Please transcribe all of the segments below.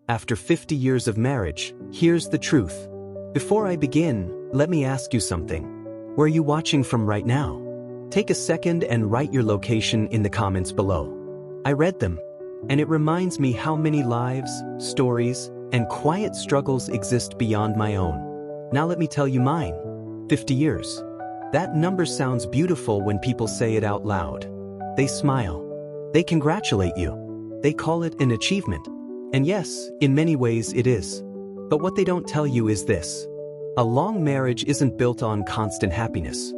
After 50 years of marriage, here's the truth. Before I begin, let me ask you something. Where are you watching from right now? Take a second and write your location in the comments below. I read them, and it reminds me how many lives, stories, and quiet struggles exist beyond my own. Now let me tell you mine. 50 years. That number sounds beautiful when people say it out loud. They smile. They congratulate you. They call it an achievement. And yes, in many ways it is. But what they don't tell you is this. A long marriage isn't built on constant happiness.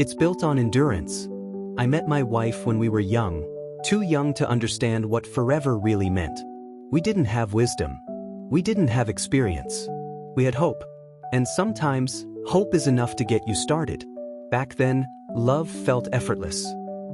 It's built on endurance. I met my wife when we were young, too young to understand what forever really meant. We didn't have wisdom. We didn't have experience. We had hope. And sometimes, hope is enough to get you started. Back then, love felt effortless.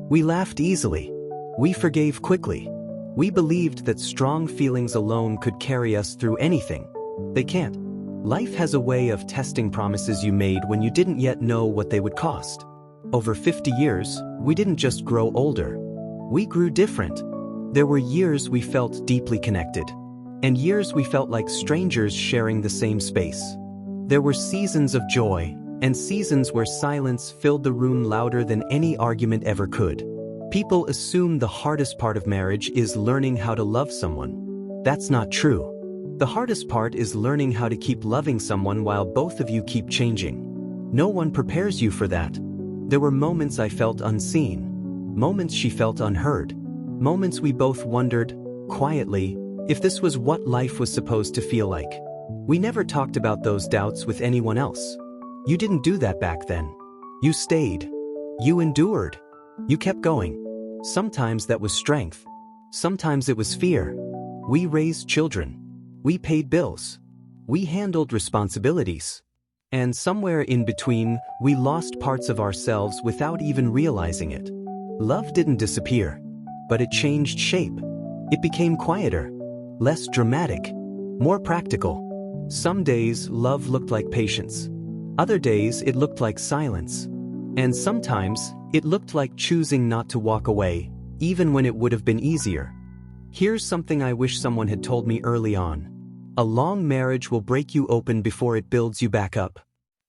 We laughed easily. We forgave quickly. We believed that strong feelings alone could carry us through anything. They can't. Life has a way of testing promises you made when you didn't yet know what they would cost. Over 50 years, we didn't just grow older. We grew different. There were years we felt deeply connected, and years we felt like strangers sharing the same space. There were seasons of joy, and seasons where silence filled the room louder than any argument ever could. People assume the hardest part of marriage is learning how to love someone. That's not true. The hardest part is learning how to keep loving someone while both of you keep changing. No one prepares you for that. There were moments I felt unseen, moments she felt unheard, moments we both wondered, quietly, if this was what life was supposed to feel like. We never talked about those doubts with anyone else. You didn't do that back then. You stayed. You endured. You kept going. Sometimes that was strength. Sometimes it was fear. We raised children. We paid bills. We handled responsibilities. And somewhere in between, we lost parts of ourselves without even realizing it. Love didn't disappear, but it changed shape. It became quieter, less dramatic, more practical. Some days, love looked like patience. Other days, it looked like silence. And sometimes, it looked like choosing not to walk away, even when it would have been easier. Here's something I wish someone had told me early on. A long marriage will break you open before it builds you back up.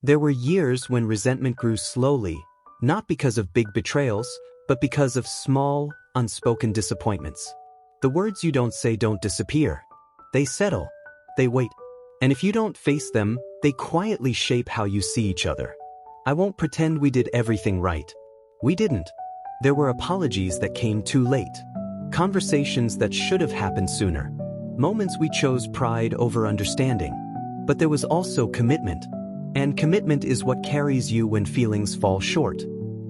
There were years when resentment grew slowly, not because of big betrayals, but because of small, unspoken disappointments. The words you don't say don't disappear. They settle. They wait. And if you don't face them, they quietly shape how you see each other. I won't pretend we did everything right. We didn't. There were apologies that came too late. Conversations that should have happened sooner. Moments we chose pride over understanding. But there was also commitment. And commitment is what carries you when feelings fall short.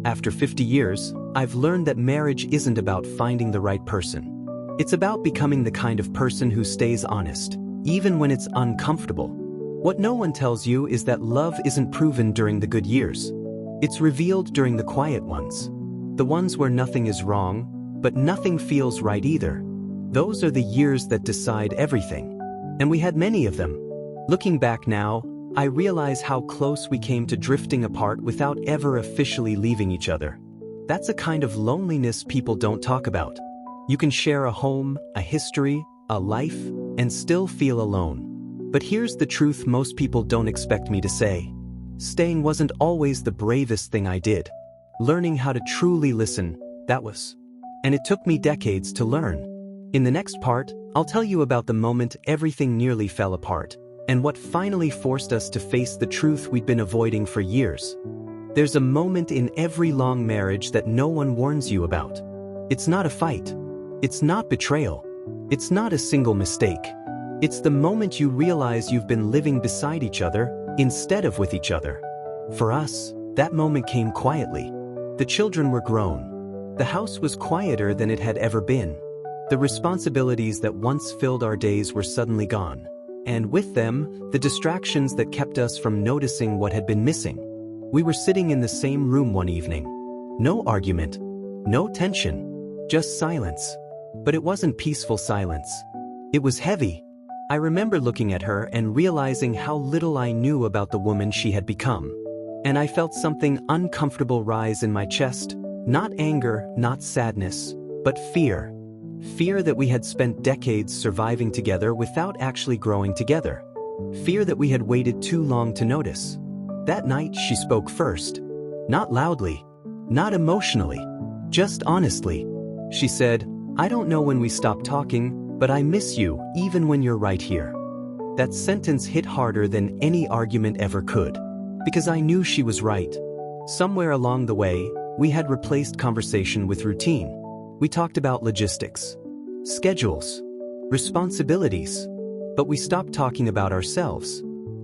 After 50 years, I've learned that marriage isn't about finding the right person. It's about becoming the kind of person who stays honest, even when it's uncomfortable. What no one tells you is that love isn't proven during the good years. It's revealed during the quiet ones. The ones where nothing is wrong, but nothing feels right either. Those are the years that decide everything. And we had many of them. Looking back now, I realize how close we came to drifting apart without ever officially leaving each other. That's a kind of loneliness people don't talk about. You can share a home, a history, a life, and still feel alone. But here's the truth most people don't expect me to say. Staying wasn't always the bravest thing I did. Learning how to truly listen, that was. And it took me decades to learn. In the next part, I'll tell you about the moment everything nearly fell apart, and what finally forced us to face the truth we'd been avoiding for years. There's a moment in every long marriage that no one warns you about. It's not a fight. It's not betrayal. It's not a single mistake. It's the moment you realize you've been living beside each other instead of with each other. For us, that moment came quietly. The children were grown. The house was quieter than it had ever been. The responsibilities that once filled our days were suddenly gone. And with them, the distractions that kept us from noticing what had been missing. We were sitting in the same room one evening. No argument. No tension. Just silence. But it wasn't peaceful silence. It was heavy. I remember looking at her and realizing how little I knew about the woman she had become. And I felt something uncomfortable rise in my chest. Not anger, not sadness, but fear. Fear that we had spent decades surviving together without actually growing together. Fear that we had waited too long to notice. That night she spoke first. Not loudly, not emotionally, just honestly. She said, "I don't know when we stop talking, but I miss you even when you're right here." That sentence hit harder than any argument ever could. Because I knew she was right. Somewhere along the way, we had replaced conversation with routine. We talked about logistics, schedules, responsibilities, but we stopped talking about ourselves.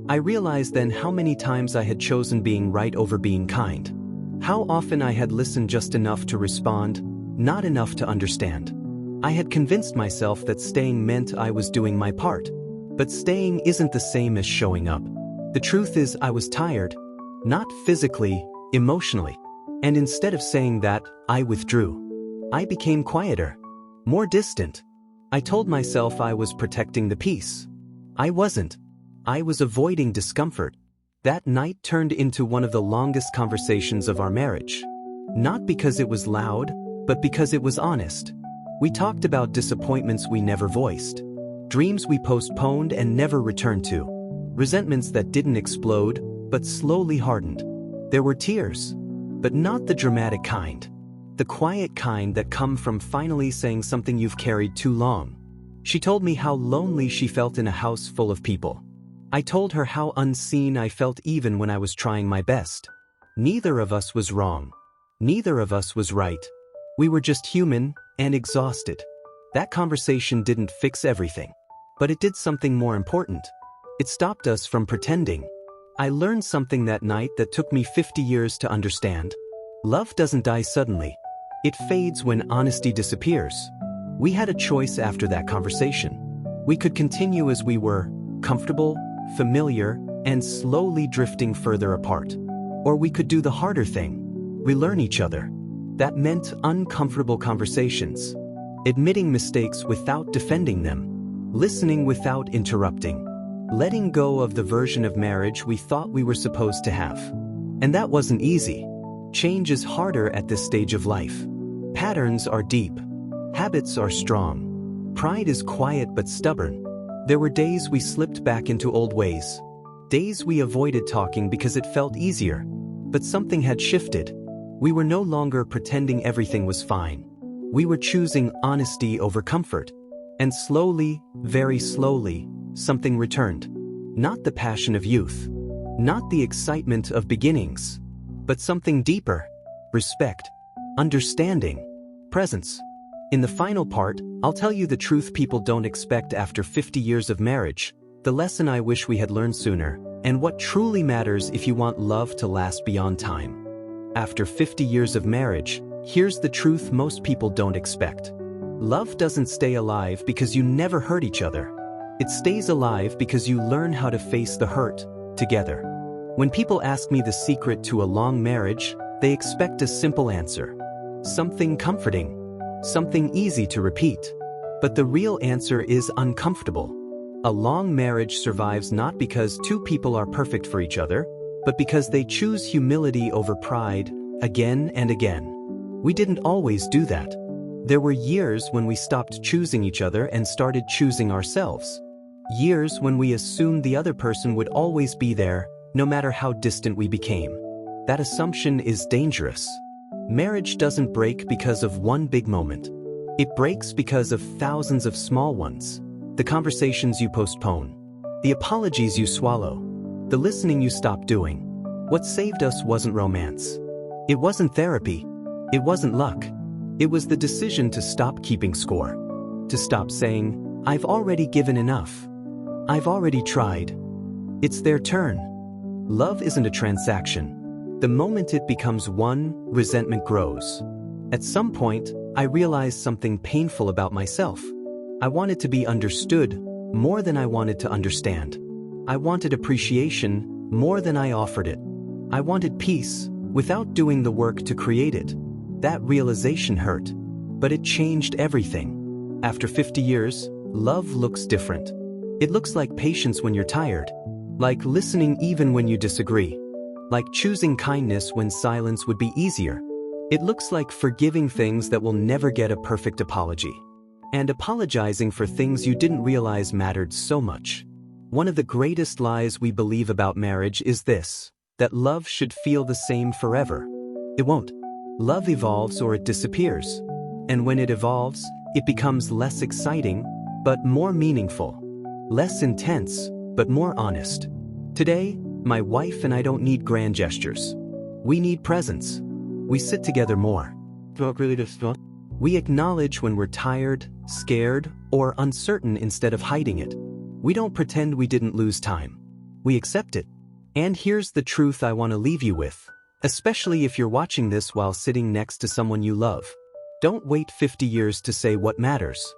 I realized then how many times I had chosen being right over being kind. How often I had listened just enough to respond, not enough to understand. I had convinced myself that staying meant I was doing my part. But staying isn't the same as showing up. The truth is I was tired, not physically, emotionally. And instead of saying that, I withdrew. I became quieter, more distant. I told myself I was protecting the peace. I wasn't. I was avoiding discomfort. That night turned into one of the longest conversations of our marriage. Not because it was loud, but because it was honest. We talked about disappointments we never voiced, dreams we postponed and never returned to, resentments that didn't explode, but slowly hardened. There were tears, but not the dramatic kind. The quiet kind that come from finally saying something you've carried too long. She told me how lonely she felt in a house full of people. I told her how unseen I felt even when I was trying my best. Neither of us was wrong. Neither of us was right. We were just human and exhausted. That conversation didn't fix everything, but it did something more important. It stopped us from pretending. I learned something that night that took me 50 years to understand. Love doesn't die suddenly. It fades when honesty disappears. We had a choice after that conversation. We could continue as we were, comfortable, familiar, and slowly drifting further apart. Or we could do the harder thing, relearn each other. That meant uncomfortable conversations, admitting mistakes without defending them, listening without interrupting, letting go of the version of marriage we thought we were supposed to have. And that wasn't easy. Change is harder at this stage of life. Patterns are deep. Habits are strong. Pride is quiet but stubborn. There were days we slipped back into old ways. Days we avoided talking because it felt easier. But something had shifted. We were no longer pretending everything was fine. We were choosing honesty over comfort. And slowly, very slowly, something returned. Not the passion of youth. Not the excitement of beginnings. But something deeper. Respect. Understanding. Presence. In the final part, I'll tell you the truth people don't expect after 50 years of marriage, the lesson I wish we had learned sooner, and what truly matters if you want love to last beyond time. After 50 years of marriage, here's the truth most people don't expect. Love doesn't stay alive because you never hurt each other. It stays alive because you learn how to face the hurt together. When people ask me the secret to a long marriage, they expect a simple answer. Something comforting. Something easy to repeat. But the real answer is uncomfortable. A long marriage survives not because two people are perfect for each other, but because they choose humility over pride, again and again. We didn't always do that. There were years when we stopped choosing each other and started choosing ourselves. Years when we assumed the other person would always be there, no matter how distant we became. That assumption is dangerous. Marriage doesn't break because of one big moment. It breaks because of thousands of small ones. The conversations you postpone. The apologies you swallow. The listening you stop doing. What saved us wasn't romance. It wasn't therapy. It wasn't luck. It was the decision to stop keeping score. To stop saying, "I've already given enough. I've already tried. It's their turn." Love isn't a transaction. The moment it becomes one, resentment grows. At some point, I realized something painful about myself. I wanted to be understood more than I wanted to understand. I wanted appreciation more than I offered it. I wanted peace without doing the work to create it. That realization hurt, but it changed everything. After 50 years, love looks different. It looks like patience when you're tired, like listening even when you disagree, like choosing kindness when silence would be easier. It looks like forgiving things that will never get a perfect apology. and apologizing for things you didn't realize mattered so much. One of the greatest lies we believe about marriage is this: that love should feel the same forever. It won't. Love evolves or it disappears. And when it evolves, it becomes less exciting, but more meaningful. Less intense, but more honest. Today, my wife and I don't need grand gestures. We need presence. We sit together more. We acknowledge when we're tired, scared, or uncertain instead of hiding it. We don't pretend we didn't lose time. We accept it. And here's the truth I want to leave you with, especially if you're watching this while sitting next to someone you love. Don't wait 50 years to say what matters.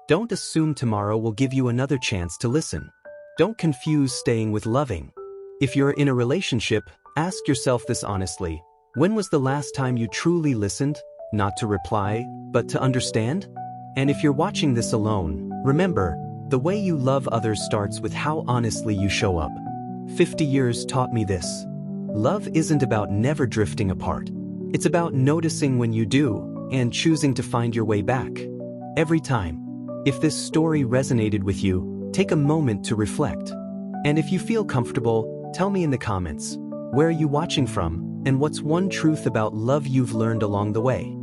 Don't assume tomorrow will give you another chance to listen. Don't confuse staying with loving. If you're in a relationship, ask yourself this honestly: when was the last time you truly listened, not to reply, but to understand? And if you're watching this alone, remember, the way you love others starts with how honestly you show up. 50 years taught me this. Love isn't about never drifting apart. It's about noticing when you do, and choosing to find your way back. Every time. If this story resonated with you, take a moment to reflect. And if you feel comfortable, tell me in the comments, where are you watching from, and what's one truth about love you've learned along the way?